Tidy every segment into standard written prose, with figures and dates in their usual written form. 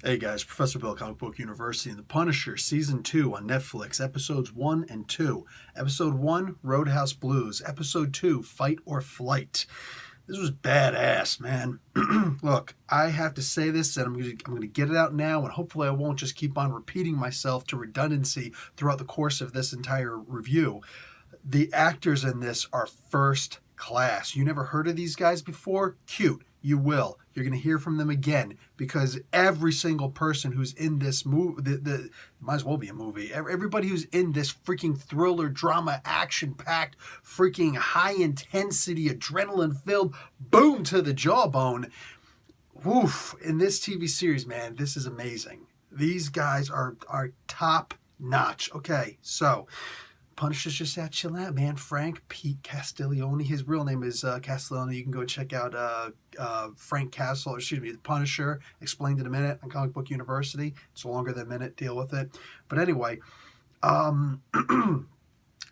Hey guys, Professor Bill, Comic Book University, and The Punisher, Season 2 on Netflix, Episodes 1 and 2. Episode 1, Roadhouse Blues. Episode 2, Fight or Flight. This was badass, man. Look, I have to say this, and I'm going to get it out now, and hopefully I won't just keep on repeating myself to redundancy throughout the course of this entire review. The actors in this are first class. You never heard of these guys before? Cute. You will. You're going to hear from them again because every single person who's in this movie, might as well be a movie. Everybody who's in this freaking thriller, drama, action-packed, freaking high-intensity, adrenaline-filled, boom to the jawbone. Woof. In this TV series, man, this is amazing. These guys are top-notch. Okay, so Punisher's just that chilling out, man. Frank Pete Castiglione. His real name is Castiglione. You can go check out Frank Castle, or excuse me, the Punisher, Explained in a Minute on Comic Book University. It's longer than a minute. Deal with it. But anyway,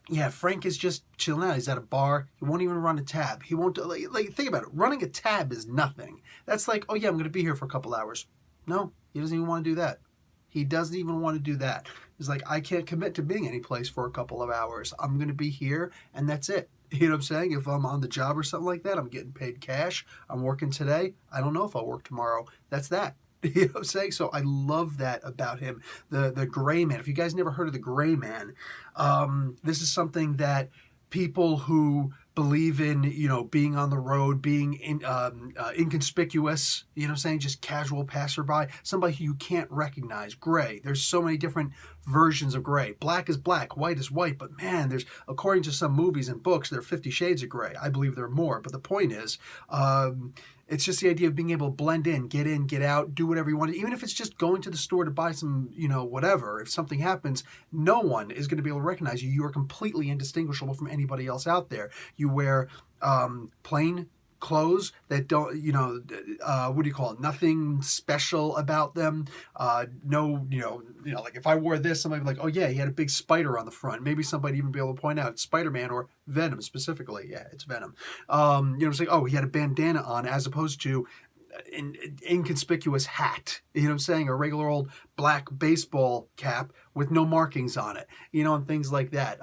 yeah, Frank is just chilling out. He's at a bar. He won't even run a tab. He won't, like think about it. Running a tab is nothing. That's like, oh yeah, I'm going to be here for a couple hours. No, he doesn't even want to do that. He doesn't even want to do that. He's like, I can't commit to being any place for a couple of hours. I'm going to be here, and that's it. You know what I'm saying? If I'm on the job or something like that, I'm getting paid cash. I'm working today. I don't know if I'll work tomorrow. That's that. You know what I'm saying? So I love that about him. The Gray Man. If you guys never heard of the Gray Man, this is something that people who believe in, being on the road, being inconspicuous, you know what I'm saying, just casual passerby, somebody who you can't recognize. Gray. There's so many different versions of gray. Black is black, white is white, but man, there's, according to some movies and books, there are 50 shades of gray. I believe there are more, but the point is, it's just the idea of being able to blend in, get out, do whatever you want. Even if it's just going to the store to buy some, whatever. If something happens, no one is going to be able to recognize you. You are completely indistinguishable from anybody else out there. You wear plain clothes that don't, what do you call it? Nothing special about them. No, like if I wore this, somebody would be like, oh yeah, he had a big spider on the front. Maybe somebody even be able to point out Spider-Man or Venom specifically. Yeah, it's Venom. It's like, oh, he had a bandana on as opposed to an inconspicuous hat, you know what I'm saying? A regular old black baseball cap with no markings on it, and things like that.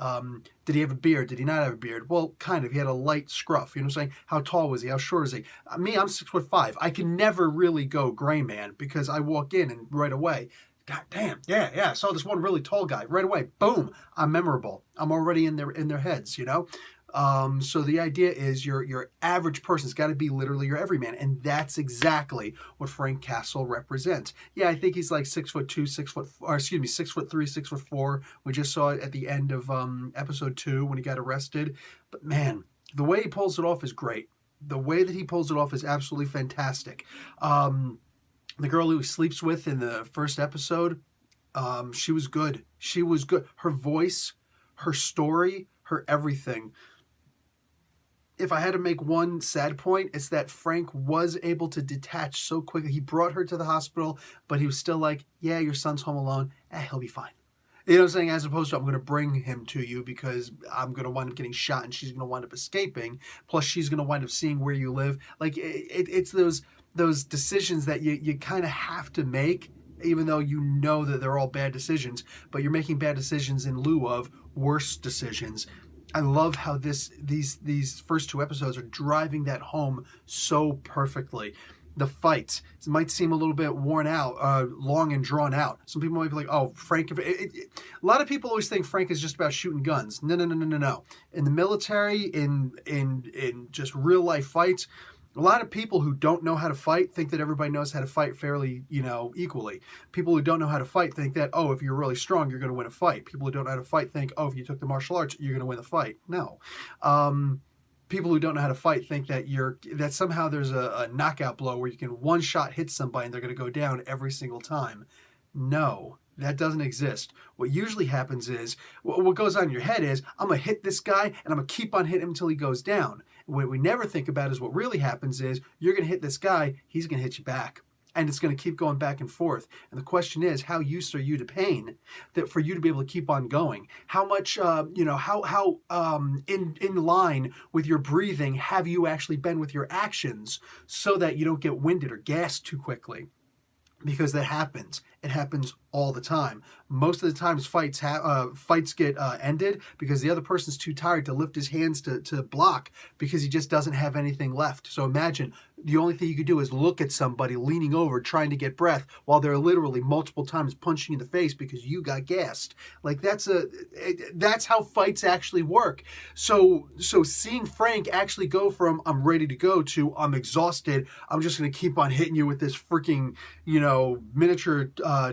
Did he have a beard? Did he not have a beard? Well, kind of. He had a light scruff, you know what I'm saying? How tall was he? How short is he? Me, I'm 6'5". I can never really go Gray Man because I walk in and right away, God damn, yeah, I saw this one really tall guy right away. Boom, I'm memorable. I'm already in their heads, So the idea is your average person's got to be literally your everyman, and that's exactly what Frank Castle represents. Yeah, I think he's like 6'2", 6'3", 6'4". We just saw it at the end of episode 2 when he got arrested. But man, the way he pulls it off is great. The way that he pulls it off is absolutely fantastic. The girl who he sleeps with in the first episode, she was good. She was good. Her voice, her story, her everything. If I had to make one sad point, it's that Frank was able to detach so quickly. He brought her to the hospital, but he was still like, yeah, your son's home alone. He'll be fine. You know what I'm saying? As opposed to, I'm going to bring him to you because I'm going to wind up getting shot and she's going to wind up escaping. Plus, she's going to wind up seeing where you live. Like, it's those decisions that you kind of have to make, even though you know that they're all bad decisions, but you're making bad decisions in lieu of worse decisions. I love how these first 2 episodes are driving that home so perfectly. The fights might seem a little bit worn out, long and drawn out. Some people might be like, oh, Frank... A lot of people always think Frank is just about shooting guns. No. In the military, in just real life fights, a lot of people who don't know how to fight think that everybody knows how to fight fairly, equally. People who don't know how to fight think that, oh, if you're really strong, you're going to win a fight. People who don't know how to fight think, oh, if you took the martial arts, you're going to win the fight. No. People who don't know how to fight think that that somehow there's a knockout blow where you can one shot hit somebody and they're going to go down every single time. No. That doesn't exist. What usually happens is, what goes on in your head is, I'm going to hit this guy and I'm going to keep on hitting him until he goes down. What we never think about is what really happens is, you're going to hit this guy, he's going to hit you back. And it's going to keep going back and forth. And the question is, how used are you to pain that for you to be able to keep on going? How much, how in line with your breathing have you actually been with your actions so that you don't get winded or gassed too quickly? because that happens. It happens all the time. Most of the times fights get ended because the other person's too tired to lift his hands to block because he just doesn't have anything left. So imagine the only thing you could do is look at somebody leaning over trying to get breath while they're literally multiple times punching you in the face because you got gassed. Like that's how fights actually work. So seeing Frank actually go from I'm ready to go to I'm exhausted, I'm just going to keep on hitting you with this freaking, miniature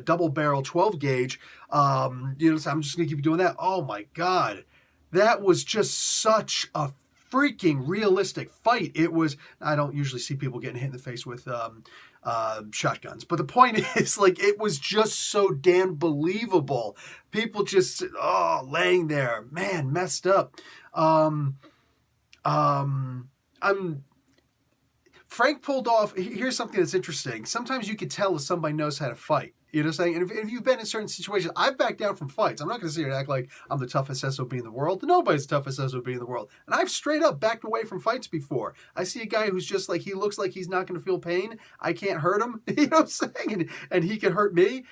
double barrel 12 gauge. So I'm just going to keep doing that. Oh my God. That was just such a freaking realistic fight. It was, I don't usually see people getting hit in the face with shotguns, but the point is, like, it was just so damn believable. People just, laying there, man, messed up. Frank pulled off, here's something that's interesting. Sometimes you could tell if somebody knows how to fight. You know what I'm saying? And if you've been in certain situations, I've backed down from fights. I'm not going to sit here and act like I'm the toughest SOB in the world. Nobody's the toughest SOB in the world. And I've straight up backed away from fights before. I see a guy who's just like, he looks like he's not going to feel pain. I can't hurt him. You know what I'm saying? And he can hurt me.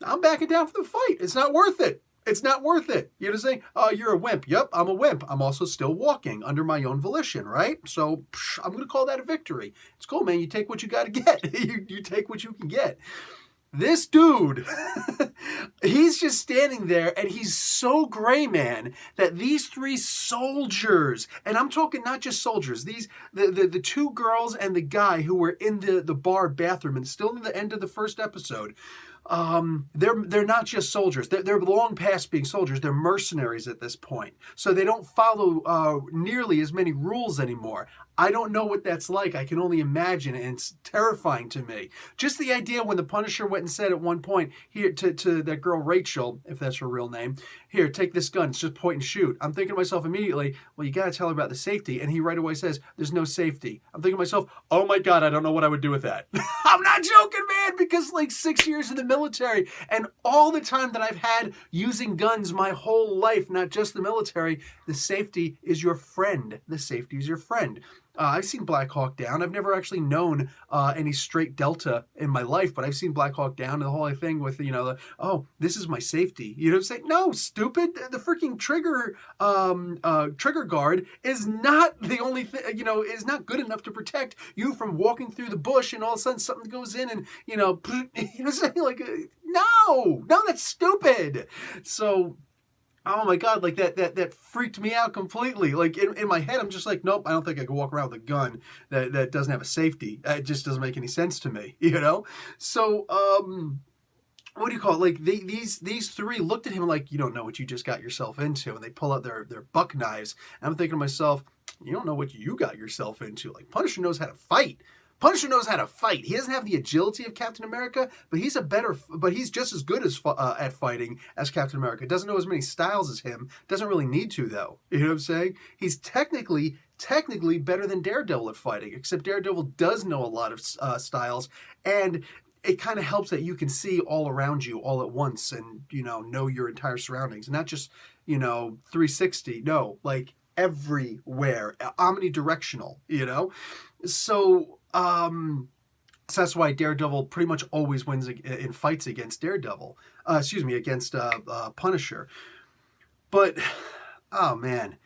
I'm backing down from the fight. It's not worth it. It's not worth it. You know what I'm saying? Oh, you're a wimp. Yep, I'm a wimp. I'm also still walking under my own volition, right? So I'm going to call that a victory. It's cool, man. You take what you got to get. You take what you can get. This dude, he's just standing there and he's so gray, man, that these three soldiers, and I'm talking not just soldiers, the two girls and the guy who were in the bar bathroom and still in the end of the first episode, they're not just soldiers. They're long past being soldiers. They're mercenaries at this point. So they don't follow nearly as many rules anymore. I don't know what that's like. I can only imagine, and it's terrifying to me. Just the idea when the Punisher went and said at one point here to that girl Rachel, if that's her real name, here, take this gun. It's just point and shoot. I'm thinking to myself immediately, well, you got to tell her about the safety. And he right away says, there's no safety. I'm thinking to myself, oh my God, I don't know what I would do with that. I'm not joking, man, because like 6 years in the military and all the time that I've had using guns my whole life, not just the military, the safety is your friend. The safety is your friend. I've seen Black Hawk Down. I've never actually known any straight Delta in my life, but I've seen Black Hawk Down and the whole thing with, this is my safety. You know what I'm saying? No, stupid. The freaking trigger guard is not the only thing, is not good enough to protect you from walking through the bush and all of a sudden something goes in and, you know what I'm saying? Like, no, that's stupid. So, oh my God, like that freaked me out completely. Like in my head, I'm just like, nope, I don't think I can walk around with a gun that doesn't have a safety. It just doesn't make any sense to me, So, what do you call it? Like these three looked at him like, you don't know what you just got yourself into. And they pull out their buck knives. And I'm thinking to myself, you don't know what you got yourself into. Like Punisher knows how to fight. Punisher knows how to fight. He doesn't have the agility of Captain America, but he's just as good at fighting as Captain America. Doesn't know as many styles as him. Doesn't really need to, though. You know what I'm saying? He's technically better than Daredevil at fighting, except Daredevil does know a lot of styles, and it kind of helps that you can see all around you all at once and, know your entire surroundings. Not just, 360. No, like everywhere. Omnidirectional, So, so that's why Daredevil pretty much always wins in fights against against Punisher. But, oh man,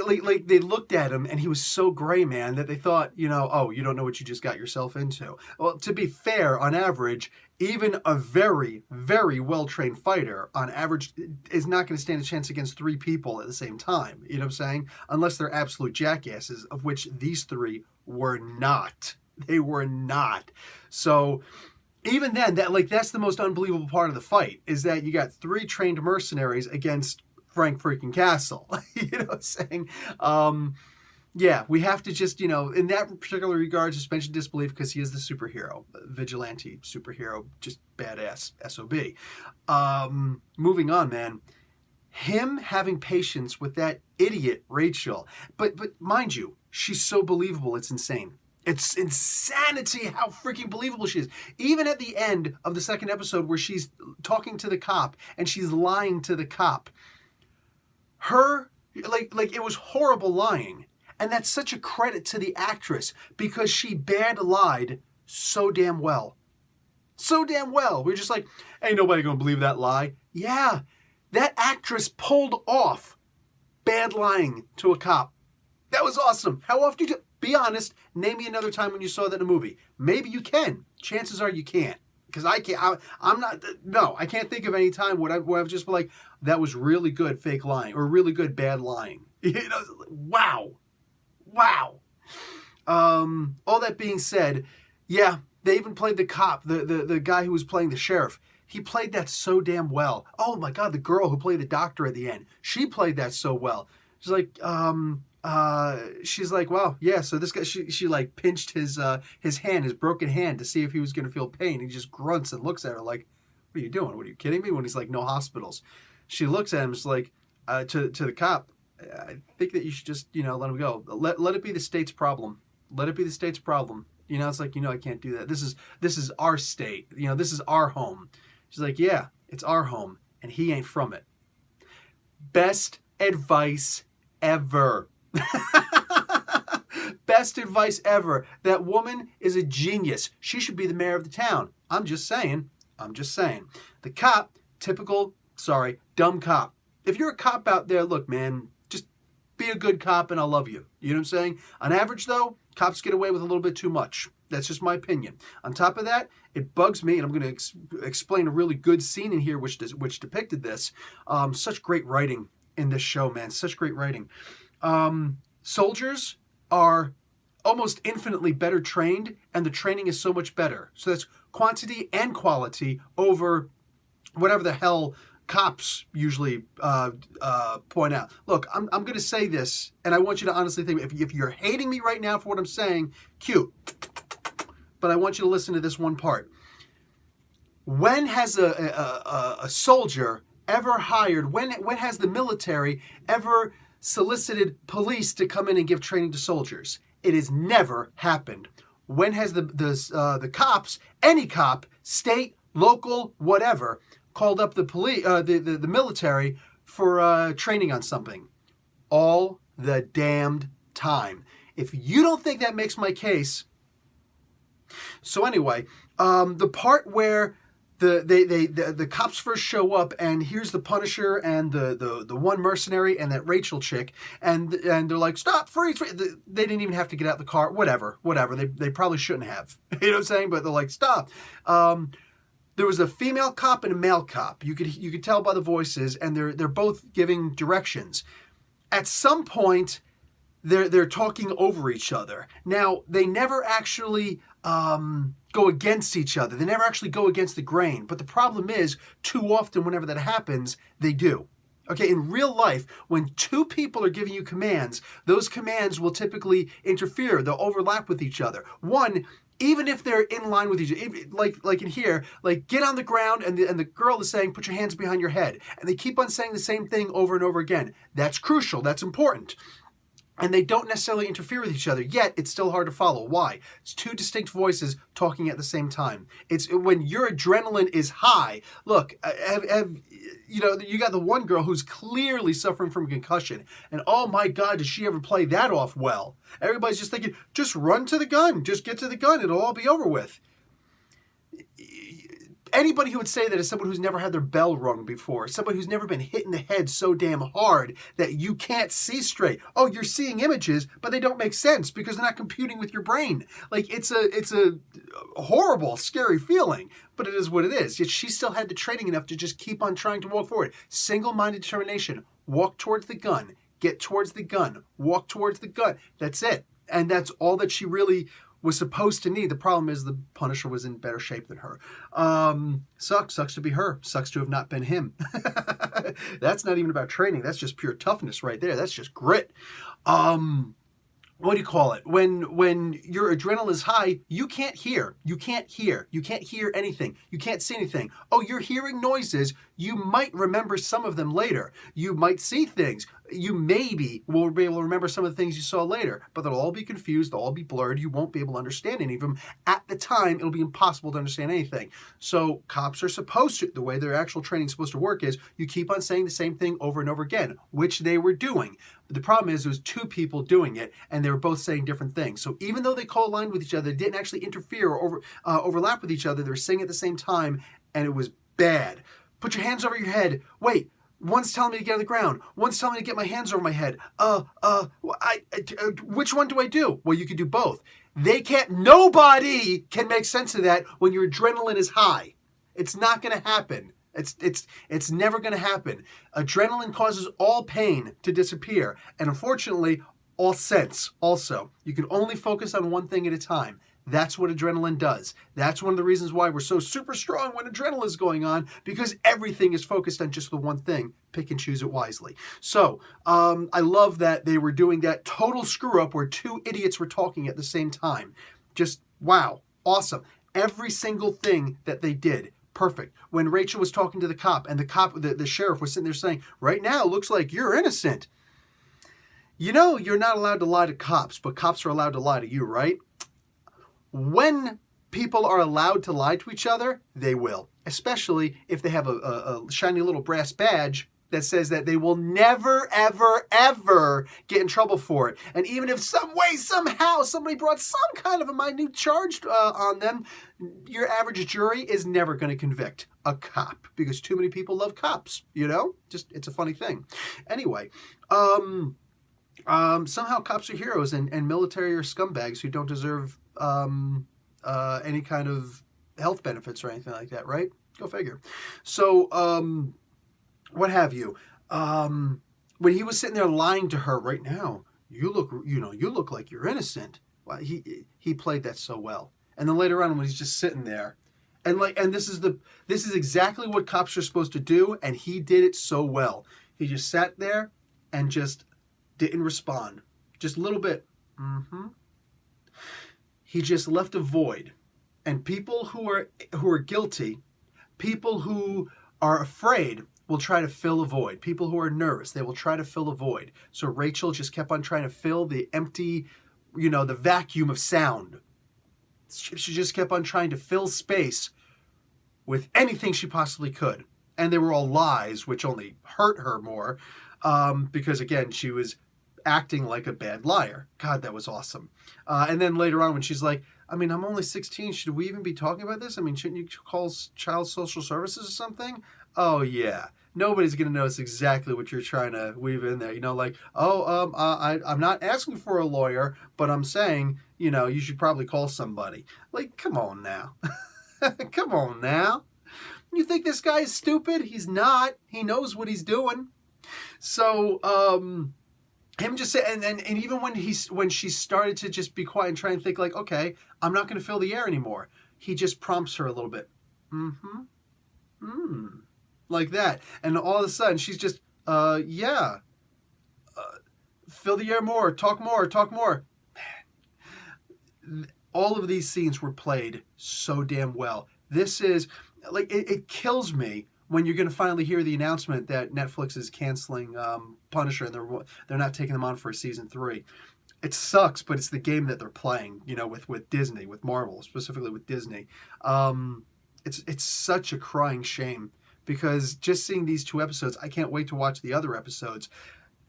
like they looked at him and he was so gray, man, that they thought, oh, you don't know what you just got yourself into. Well, to be fair, on average, even a very, very well-trained fighter, on average, is not going to stand a chance against three people at the same time. You know what I'm saying? Unless they're absolute jackasses, of which these three were not. They were not. So even then, that's the most unbelievable part of the fight, is that you got three trained mercenaries against Frank freaking Castle. You know what I'm saying? Yeah, we have to just, in that particular regard, suspension disbelief, because he is the superhero, vigilante superhero, just badass SOB. Moving on, man. Him having patience with that idiot Rachel. But mind you, she's so believable, it's insane. It's insanity how freaking believable she is. Even at the end of the second episode where she's talking to the cop and she's lying to the cop. It was horrible lying. And that's such a credit to the actress because she bad lied so damn well. so damn well. We're just like, ain't nobody gonna believe that lie. Yeah, that actress pulled off bad lying to a cop. That was awesome. How often do you do? Be honest. Name me another time when you saw that in a movie. Maybe you can. Chances are you can't. Because I can't. I'm not. No, I can't think of any time where I've just been like, that was really good fake lying or really good bad lying. Wow. All that being said, yeah, they even played the cop, the guy who was playing the sheriff. He played that so damn well. Oh my God, the girl who played the doctor at the end, she played that so well. She's like, wow, yeah. So this guy, she like pinched his hand, his broken hand, to see if he was gonna feel pain. He just grunts and looks at her like, "What are you doing? What are you kidding me?" When he's like, "No hospitals." She looks at him, just like, to the cop, "I think that you should just, let him go. Let it be the state's problem. Let it be the state's problem. It's like, I can't do that. This is our state. This is our home." She's like, "Yeah, it's our home, and he ain't from it." Best advice ever. Best advice ever. That woman is a genius. She should be the mayor of the town. I'm just saying. The cop, dumb cop. If you're a cop out there, look, man, just be a good cop and I'll love you. You know what I'm saying? On average, though, cops get away with a little bit too much. That's just my opinion. On top of that, it bugs me, and I'm going to explain a really good scene in here which depicted this. Such great writing in this show, man. Such great writing. Soldiers are almost infinitely better trained, and the training is so much better. So that's quantity and quality over whatever the hell cops usually point out. Look, I'm going to say this, and I want you to honestly think, if you're hating me right now for what I'm saying, cute. But I want you to listen to this one part. When has a soldier ever hired, when has the military ever solicited police to come in and give training to soldiers? It has never happened. When has the cops, any cop, state, local, whatever, called up the police, the military for training on something? All the damned time. If you don't think that makes my case. So anyway, the part where the cops first show up, and here's the Punisher and the one mercenary and that Rachel chick, and they're like, "Stop, freeze!" They didn't even have to get out the car. Whatever. They probably shouldn't have. You know what I'm saying? But they're like, "Stop." There was a female cop and a male cop. You could tell by the voices, and they're both giving directions. At some point, they're talking over each other. Now, they never actually go against each other. They never actually go against the grain. But the problem is, too often whenever that happens, they do. Okay, in real life, when two people are giving you commands, those commands will typically interfere. They'll overlap with each other. One, even if they're in line with each other, like in here, like get on the ground, and the girl is saying, put your hands behind your head. And they keep on saying the same thing over and over again. That's crucial. That's important. And they don't necessarily interfere with each other, yet it's still hard to follow. Why? It's two distinct voices talking at the same time. It's when your adrenaline is high. Look, you got the one girl who's clearly suffering from concussion, and oh my God, does she ever play that off well? Everybody's just thinking, just run to the gun, just get to the gun, it'll all be over with. Anybody who would say that is someone who's never had their bell rung before, someone who's never been hit in the head so damn hard that you can't see straight. Oh, you're seeing images, but they don't make sense because they're not computing with your brain. Like, it's a horrible, scary feeling, but it is what it is. Yet she still had the training enough to just keep on trying to walk forward. Single-minded determination. Walk towards the gun. Get towards the gun. Walk towards the gun. That's it. And that's all that she really was supposed to need. The problem is the Punisher was in better shape than her. Sucks to be her. Sucks to have not been him. That's not even about training. That's just pure toughness right there. That's just grit. What do you call it? When your adrenaline is high, you can't hear. You can't hear anything. You can't see anything. Oh, you're hearing noises. You might remember some of them later. You might see things. You maybe will be able to remember some of the things you saw later, but they'll all be confused, they'll all be blurred. You won't be able to understand any of them. At the time, it'll be impossible to understand anything. So cops are supposed to, the way their actual training is supposed to work is you keep on saying the same thing over and over again, which they were doing. But the problem is there was two people doing it, and they were both saying different things. So even though they co-aligned with each other, they didn't actually interfere or overlap with each other. They were saying at the same time, and it was bad. Put your hands over your head. Wait. One's telling me to get on the ground. One's telling me to get my hands over my head. Which one do I do? Well, you can do both. Nobody can make sense of that when your adrenaline is high. It's not going to happen. It's never going to happen. Adrenaline causes all pain to disappear. And unfortunately, all sense also. You can only focus on one thing at a time. That's what adrenaline does. That's one of the reasons why we're so super strong when adrenaline is going on, because everything is focused on just the one thing. Pick and choose it wisely. So I love that they were doing that total screw up where two idiots were talking at the same time. Just wow, awesome. Every single thing that they did. Perfect. When Rachel was talking to the cop and the sheriff was sitting there saying, right now, it looks like you're innocent. You know, you're not allowed to lie to cops, but cops are allowed to lie to you, right? When people are allowed to lie to each other, they will. Especially if they have a shiny little brass badge that says that they will never, ever, ever get in trouble for it. And even if some way, somehow, somebody brought some kind of a minute charge on them, your average jury is never going to convict a cop because too many people love cops, you know? Just, it's a funny thing. Anyway, somehow cops are heroes and military are scumbags who don't deserve any kind of health benefits or anything like that, right? Go figure. So, what have you? When he was sitting there lying to her right now, you look like you're innocent. Well, he played that so well. And then later on when he's just sitting there and this is exactly what cops are supposed to do. And he did it so well. He just sat there and just didn't respond. Just a little bit. He just left a void. And people who are guilty, people who are afraid will try to fill a void. People who are nervous, they will try to fill a void. So Rachel just kept on trying to fill the empty, the vacuum of sound. She just kept on trying to fill space with anything she possibly could. And they were all lies, which only hurt her more. Because again, she was acting like a bad liar. God, that was awesome. And then later on when she's like, I'm only 16. Should we even be talking about this? Shouldn't you call child social services or something? Oh, yeah. Nobody's going to notice exactly what you're trying to weave in there. I'm not asking for a lawyer, but I'm saying, you should probably call somebody. Like, come on now. Come on now. You think this guy is stupid? He's not. He knows what he's doing. So, him just say, and even when she started to just be quiet and try and think like, okay, I'm not going to fill the air anymore. He just prompts her a little bit. Like that. And all of a sudden she's just, fill the air more, talk more. Man. All of these scenes were played so damn well. This is, like, it kills me when you're going to finally hear the announcement that Netflix is canceling Punisher and they're not taking them on for season 3. It sucks, but it's the game that they're playing, with Disney, with Marvel, specifically with Disney. It's such a crying shame because just seeing these 2 episodes, I can't wait to watch the other episodes.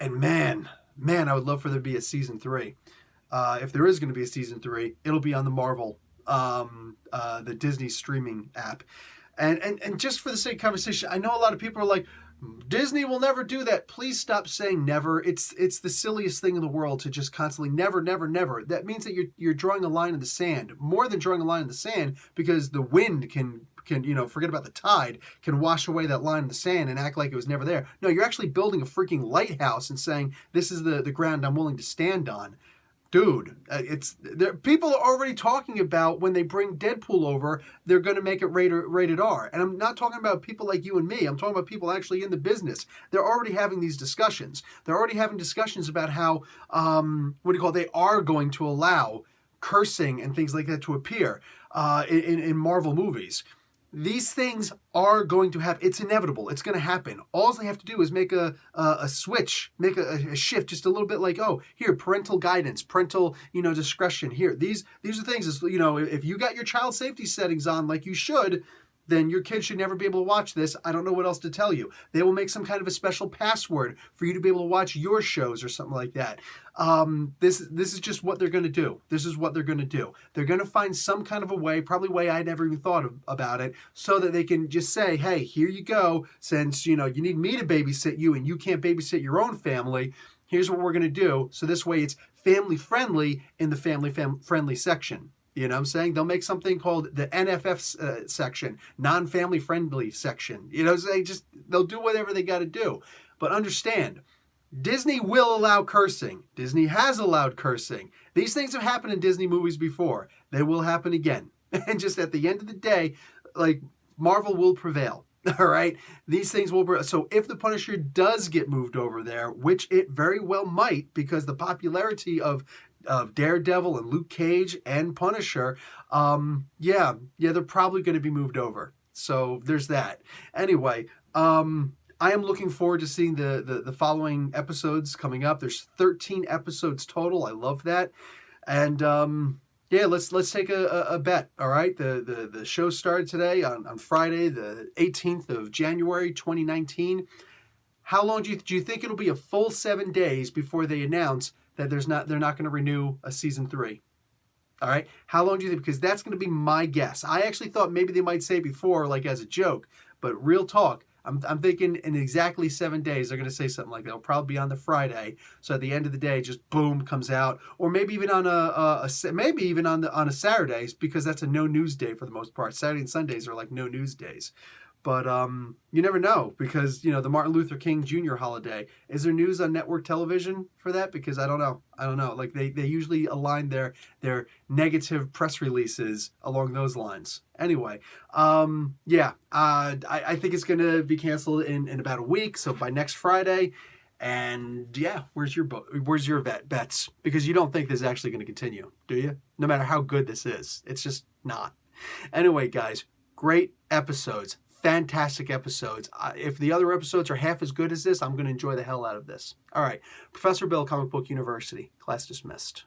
And man, I would love for there to be a season 3. If there is going to be a season 3, it'll be on the Marvel, the Disney streaming app. And just for the sake of conversation, I know a lot of people are like, Disney will never do that. Please stop saying never. It's the silliest thing in the world to just constantly never, never, never. That means that you're drawing a line in the sand. More than drawing a line in the sand, because the wind can forget about the tide, can wash away that line in the sand and act like it was never there. No, you're actually building a freaking lighthouse and saying, this is the ground I'm willing to stand on. Dude, people are already talking about when they bring Deadpool over, they're going to make it rated R. And I'm not talking about people like you and me. I'm talking about people actually in the business. They're already having these discussions. They're already having discussions about how, they are going to allow cursing and things like that to appear in Marvel movies. these things are going to happen. It's inevitable. It's going to happen. All they have to do is make a switch, make a shift, just a little bit like, oh, here, parental guidance, parental, discretion. Here, these are things. If you got your child safety settings on like you should, then your kid should never be able to watch this. I don't know what else to tell you. They will make some kind of a special password for you to be able to watch your shows or something like that. This is just what they're going to do. This is what they're going to do. They're going to find some kind of a way, probably a way I never even thought about it, so that they can just say, hey, here you go. Since, you need me to babysit you and you can't babysit your own family, here's what we're going to do. So this way it's family friendly in the family friendly section. You know what I'm saying? They'll make something called the NFF section, non-family friendly section. They'll do whatever they got to do. But understand, Disney will allow cursing. Disney has allowed cursing. These things have happened in Disney movies before. They will happen again. And just at the end of the day, like, Marvel will prevail. All right? These things will prevail. So if the Punisher does get moved over there, which it very well might, because the popularity of Daredevil and Luke Cage and Punisher, they're probably going to be moved over. So there's that. Anyway, I am looking forward to seeing the following episodes coming up. There's 13 episodes total. I love that. And let's take a bet. All right, the show started today on Friday, the 18th of January, 2019. How long do you think it'll be? A full 7 days before they announce that they're not going to renew a season 3. All right. How long do you think? Because that's going to be my guess. I actually thought maybe they might say before, like as a joke, but real talk, I'm thinking in exactly 7 days they're going to say something like that. It'll probably be on the Friday. So at the end of the day, just boom, comes out, or maybe even on a Saturday, because that's a no news day for the most part. Saturday and Sundays are like no news days. But you never know, because, the Martin Luther King Jr. holiday. Is there news on network television for that? Because I don't know. Like, they usually align their negative press releases along those lines. Anyway, I think it's going to be canceled in about a week. So by next Friday. And where's your bets? Because you don't think this is actually going to continue, do you? No matter how good this is. It's just not. Anyway, guys, great episodes. Fantastic episodes. If the other episodes are half as good as this, I'm going to enjoy the hell out of this. All right. Professor Bill, Comic Book University. Class dismissed.